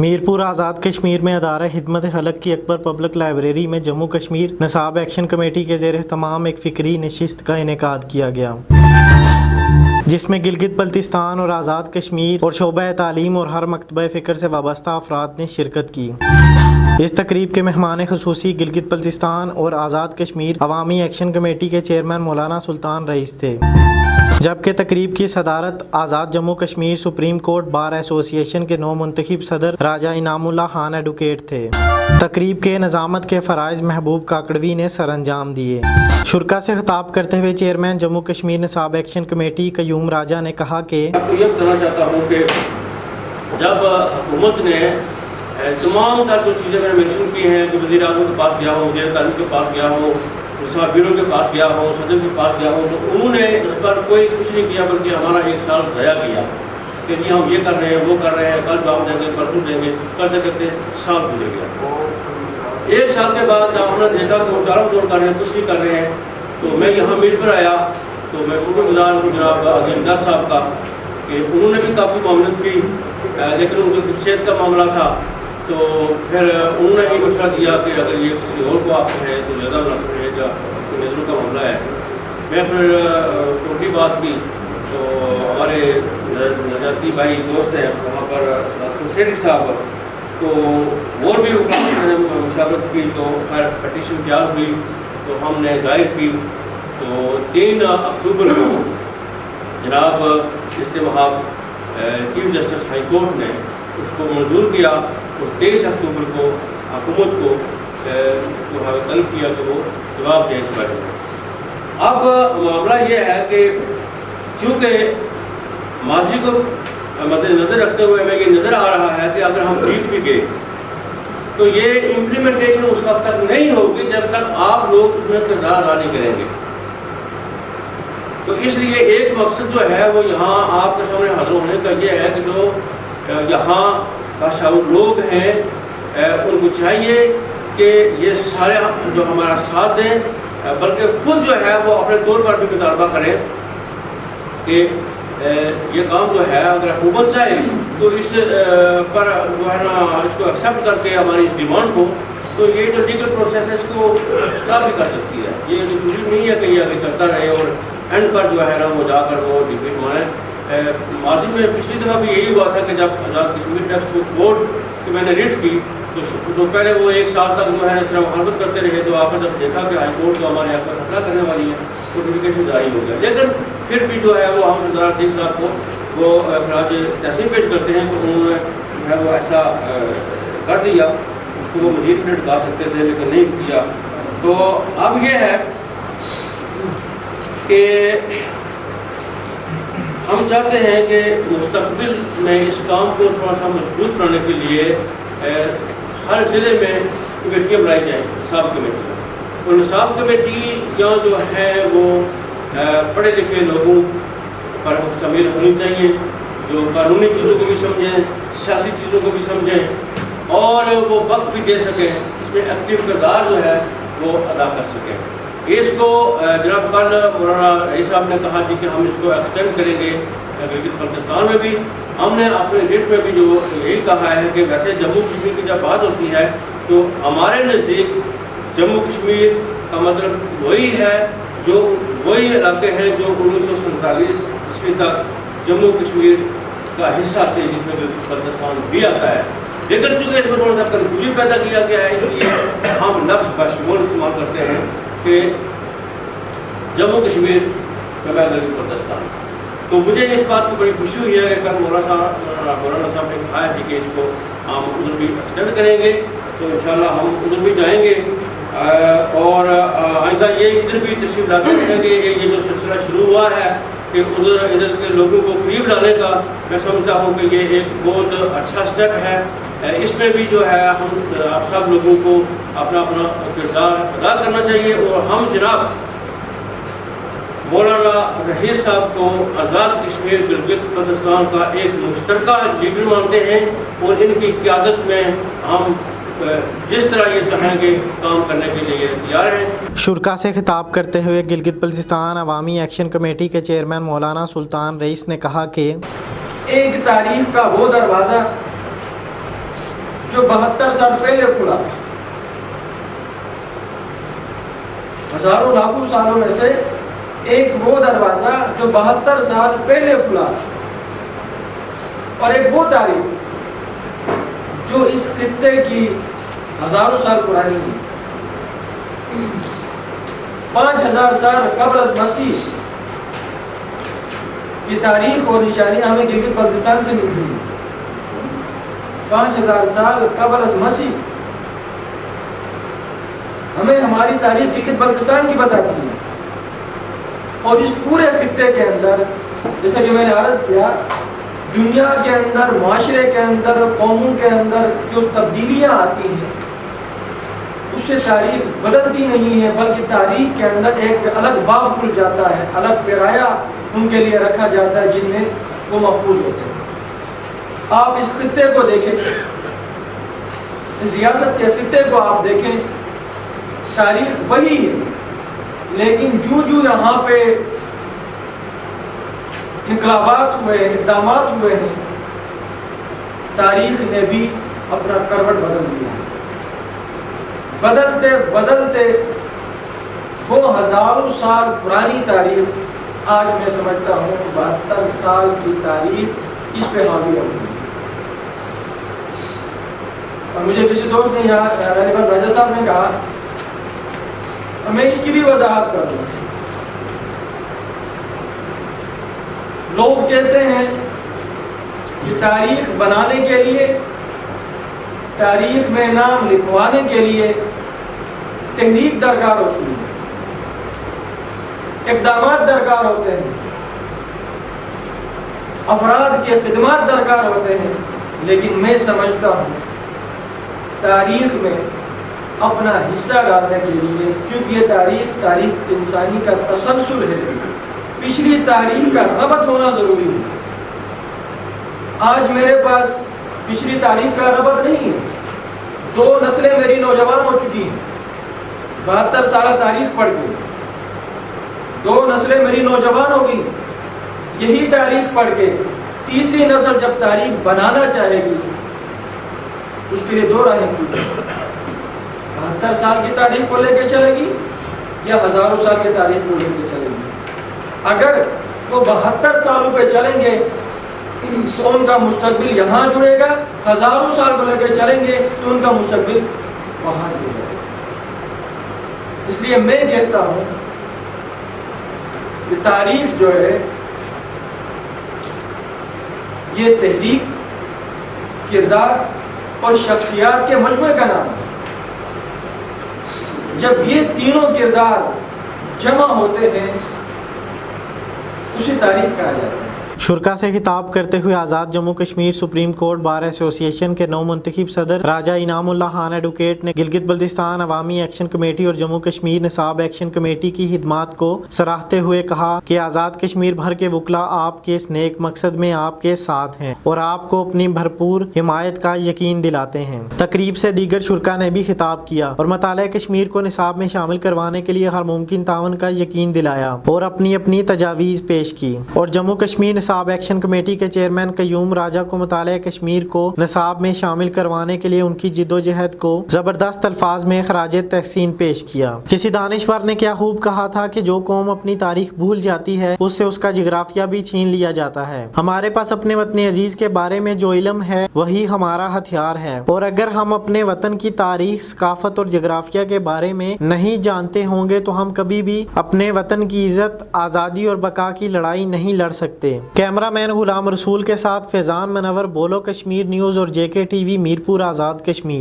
میرپور آزاد کشمیر میں ادارہ خدمت خلق کی اکبر پبلک لائبریری میں جموں کشمیر نصاب ایکشن کمیٹی کے زیر اہتمام ایک فکری نشست کا انعقاد کیا گیا، جس میں گلگت بلتستان اور آزاد کشمیر اور شعبہ تعلیم اور ہر مکتبہ فکر سے وابستہ افراد نے شرکت کی۔ اس تقریب کے مہمان خصوصی گلگت بلتستان اور آزاد کشمیر عوامی ایکشن کمیٹی کے چیئرمین مولانا سلطان رئیس تھے، جبکہ تقریب کی صدارت Azad Jammu Kashmir supreme court bar association کے نو منتخب صدر راجہ انعام اللہ خان ایڈوکیٹ تھے۔ تقریب کے نظامت کے فرائض محبوب کاکڑوی نے سر انجام دیے۔ شرکا سے خطاب کرتے ہوئے چیئرمین جموں کشمیر نصاب ایکشن کمیٹی قیوم راجہ نے کہا کہ آپ کو یہ بتانا چاہتا ہوں کہ جب حکومت نے تمام تر جو چیزیں میں نے مینشن کی ہیں کہ وزیر اعظم کے پاس گیا ہو، وزیر تعلیم کے پاس گیا ہو، نصاب بیورو کے پاس گیا ہو، صدر کے پاس گیا ہو، تو انہوں نے اس پر کوئی کچھ نہیں کیا بلکہ ہمارا ایک سال ضائع کیا کہ جی ہم یہ کر رہے ہیں، وہ کر رہے ہیں، کل جواب دیں گے، پرسوں دیں گے، کرتے کرتے سال گزر گیا۔ ایک سال کے بعد جب ہم نے دیکھا کہ وہ ٹال مٹول کر رہے ہیں، کچھ نہیں کر رہے ہیں، تو میں یہاں میٹ پر آیا تو میں شکر گزار ہوں جناب عظیم دار صاحب کا کہ انہوں نے بھی کافی معاونت کی، لیکن ان کے صحت کا معاملہ تھا، تو پھر انہوں نے ہی مشورہ دیا کہ اگر یہ کسی اور کو آپ ہے تو زیادہ مناسب رہے گا، اس کے نظروں کا معاملہ ہے۔ میں پھر چھوٹی بات کی تو ہمارے نجاتی بھائی دوست ہیں وہاں پر سیٹھی صاحب، تو اور بھی میں نے مشاورت کی، تو خیر پٹیشن تیار ہوئی تو ہم نے دائر کی، تو 3 اکتوبر کو جناب استمہاب چیف جسٹس ہائی کورٹ نے اس کو منظور کیا، اور 23 اکتوبر کو حکومت کو طلب کیا کہ وہ جواب دیں اس بارے میں۔ اب معاملہ یہ ہے کہ چونکہ ماضی کو مد نظر رکھتے ہوئے ہمیں یہ نظر آ رہا ہے کہ اگر ہم جیت بھی گئے تو یہ امپلیمنٹیشن اس وقت تک نہیں ہوگی جب تک آپ لوگ اس میں کردار ادا نہیں کریں گے۔ تو اس لیے ایک مقصد جو ہے وہ یہاں آپ کے سامنے حاضر ہونے کا یہ ہے کہ جو یہاں باشعور لوگ ہیں ان کو چاہیے کہ یہ سارے جو ہمارا ساتھ دیں، بلکہ خود جو ہے وہ اپنے طور پر بھی مطالبہ کریں کہ یہ کام جو ہے اگر حکومت چاہے تو اس پر جو ہے نا اس کو ایکسیپٹ کر کے ہماری اس ڈیمانڈ کو، تو یہ جو لیگل پروسیس ہے اس کو اسٹاپ بھی کر سکتی ہے۔ یہ ضروری نہیں ہے کہ یہ آگے چلتا رہے اور اینڈ پر جو ہے نا وہ جا کر وہ ڈیفیٹ مانے۔ ماضی میں پچھلی دفعہ بھی یہی ہوا تھا کہ جب Azad Kashmir text book board کی میں نے ریڈ کی تو پہلے وہ 1 سال تک جو ہے اس طرح مخالفت کرتے رہے، تو آپ نے جب دیکھا کہ ہائی کورٹ جو ہمارے یہاں پر فیصلہ کرنے والی ہے نوٹیفیکیشن جاری ہو گیا، لیکن پھر بھی جو ہے وہ ہم سردار سنگھ صاحب کو وہ خراج تحسین پیش کرتے ہیں کہ انہوں نے جو ہے وہ ایسا کر دیا، اس کو وہ مزید پھر ڈال سکتے تھے لیکن نہیں کیا۔ تو اب یہ ہے کہ ہم چاہتے ہیں کہ مستقبل میں اس کام کو تھوڑا سا مضبوط بنانے کے لیے ہر ضلع میں کمیٹیاں بنائی جائیں، نصاب کمیٹیاں، اور نصاب کمیٹیاں جو ہے وہ پڑھے لکھے لوگوں پر مشتمل ہونی چاہیے، جو قانونی چیزوں کو بھی سمجھیں، سیاسی چیزوں کو بھی سمجھیں، اور وہ وقت بھی دے سکیں، اس میں ایکٹیو کردار جو ہے وہ ادا کر سکیں۔ اس کو جناب کل مولانا رئیس صاحب نے کہا جی کہ ہم اس کو ایکسٹینڈ کریں گے گلگت بلتستان میں بھی۔ ہم نے اپنے ریٹ میں بھی جو یہی کہا ہے کہ ویسے جموں کشمیر کی جب بات ہوتی ہے تو ہمارے نزدیک جموں کشمیر کا مطلب وہی ہے جو وہی علاقے ہیں جو 1947 عیسوی تک جموں کشمیر کا حصہ تھے، جس میں گلگت بلتستان بھی آتا ہے، لیکن چونکہ اس میں تھوڑا سا کنفیوژن پیدا کیا گیا ہے، اس لیے ہم لفظ بشمول استعمال کرتے ہیں کہ جموں کشمیر جمع گلگت بلتستان۔ تو مجھے اس بات کو بڑی خوشی ہوئی ہے کہ کل مولانا صاحب نے کہا ہے کہ اس کو ہم ادھر بھی ایکسٹینڈ کریں گے، تو انشاءاللہ ہم ادھر بھی جائیں گے، اور آئندہ یہ ادھر بھی تشریف لاتے ہیں کہ یہ جو سلسلہ شروع ہوا ہے کہ ادھر کے لوگوں کو قریب لانے کا، میں سمجھتا ہوں کہ یہ ایک بہت اچھا اسٹیپ ہے۔ اس میں بھی جو ہے ہم آپ سب لوگوں کو اپنا اپنا کردار ادا کرنا چاہیے، اور ہم جناب مولانا رئیس صاحب کو آزاد کشمیر گلگت بلتستان کا ایک مشترکہ لیڈر مانتے ہیں، اور ان کی قیادت میں ہم جس طرح یہ چاہیں گے کام کرنے کے لیے تیار ہیں۔ شرکا سے خطاب کرتے ہوئے گلگت بلتستان عوامی ایکشن کمیٹی کے چیئرمین مولانا سلطان رئیس نے کہا کہ ایک تاریخ کا وہ دروازہ جو 72 سال پہلے کھلا، ہزاروں لاکھوں سالوں میں سے ایک وہ دروازہ جو 72 سال پہلے کھلا، اور ایک وہ تاریخ جو اس خطے کی ہزاروں سال پرانی ہے۔ 5000 سال قبل از مسیح کی تاریخ اور نشانیاں ہمیں گلگت بلتستان سے مل رہی ہیں۔ 5000 سال قبل از مسیح ہمیں ہماری تاریخ گلگت بلتستان کی بتاتی ہے، اور اس پورے خطے کے اندر جیسا کہ میں نے عرض کیا، دنیا کے اندر، معاشرے کے اندر، قوموں کے اندر جو تبدیلیاں آتی ہیں اس سے تاریخ بدلتی نہیں ہے، بلکہ تاریخ کے اندر ایک الگ باب کھل جاتا ہے، الگ پیرایا ان کے لیے رکھا جاتا ہے جن میں وہ محفوظ ہوتے ہیں۔ آپ اس خطے کو دیکھیں، اس ریاست کے خطے کو آپ دیکھیں، تاریخ وہی ہے، لیکن جو یہاں پہ انقلابات ہوئے، اقدامات ہوئے ہیں، تاریخ نے بھی اپنا کروٹ بدل دیا ہے۔ بدلتے بدلتے وہ ہزاروں سال پرانی تاریخ آج میں سمجھتا ہوں 72 سال کی تاریخ اس پہ حاوی ہو گئی۔ اور مجھے کسی دوست نے یہاں راجہ صاحب نے کہا، اور میں اس کی بھی وضاحت کر دوں، لوگ کہتے ہیں کہ تاریخ بنانے کے لیے، تاریخ میں نام لکھوانے کے لیے تحریک درکار ہوتی ہے، اقدامات درکار ہوتے ہیں، افراد کے خدمات درکار ہوتے ہیں، لیکن میں سمجھتا ہوں تاریخ میں اپنا حصہ ڈالنے کے لیے، چونکہ یہ تاریخ انسانی کا تسلسل ہے، پچھلی تاریخ کا ربط ہونا ضروری ہے۔ آج میرے پاس پچھلی تاریخ کا ربط نہیں ہے، 2 نسلیں میری نوجوان ہو چکی ہیں 72 سالہ تاریخ پڑھ کے، 2 نسلیں میری نوجوان ہو گئی یہی تاریخ پڑھ کے، تیسری نسل جب تاریخ بنانا چاہے گی اس کے لیے 2 راہیں کھلی، 72 سال کی تاریخ کو لے کے چلے گی یا ہزاروں سال کی تاریخ کو لے کے چلے گی۔ اگر وہ 72 سالوں پہ چلیں گے تو ان کا مستقبل یہاں جڑے گا، ہزاروں سال کو لے کے چلیں گے تو ان کا مستقبل وہاں جڑے گا۔ اس لیے میں کہتا ہوں کہ تاریخ جو ہے یہ تحریک، کردار اور شخصیات کے مجموعے کا نام ہے۔ جب یہ تینوں کردار جمع ہوتے ہیں اسے تاریخ کہا جاتا ہے۔ شرکا سے خطاب کرتے ہوئے Azad Jammu Kashmir supreme court bar association کے نو منتخب صدر راجہ انعام اللہ خان ایڈوکیٹ نے گلگت بلتستان عوامی ایکشن کمیٹی اور جموں کشمیر نصاب ایکشن کمیٹی کی خدمات کو سراہتے ہوئے کہا کہ آزاد کشمیر بھر کے وکلاء آپ کے اس نیک مقصد میں آپ کے ساتھ ہیں اور آپ کو اپنی بھرپور حمایت کا یقین دلاتے ہیں۔ تقریب سے دیگر شرکا نے بھی خطاب کیا اور مطالعہ کشمیر کو نصاب میں شامل کروانے کے لیے ہر ممکن تعاون کا یقین دلایا اور اپنی اپنی تجاویز پیش کی، اور جموں کشمیر نصاب ایکشن کمیٹی کے چیئرمین قیوم راجہ کو مطالعہ کشمیر کو نصاب میں شامل کروانے کے لیے ان کی جدوجہد کو زبردست الفاظ میں خراج تحسین پیش کیا۔ کسی دانشور نے کیا خوب کہا تھا کہ جو قوم اپنی تاریخ بھول جاتی ہے اس سے اس کا جغرافیہ بھی چھین لیا جاتا ہے۔ ہمارے پاس اپنے وطن عزیز کے بارے میں جو علم ہے وہی ہمارا ہتھیار ہے، اور اگر ہم اپنے وطن کی تاریخ، ثقافت اور جغرافیہ کے بارے میں نہیں جانتے ہوں گے تو ہم کبھی بھی اپنے وطن کی عزت، آزادی اور بقا کی لڑائی نہیں لڑ سکتے۔ کیمرہ مین غلام رسول کے ساتھ فیضان منور، بولو کشمیر نیوز اور JK TV میرپور آزاد کشمیر۔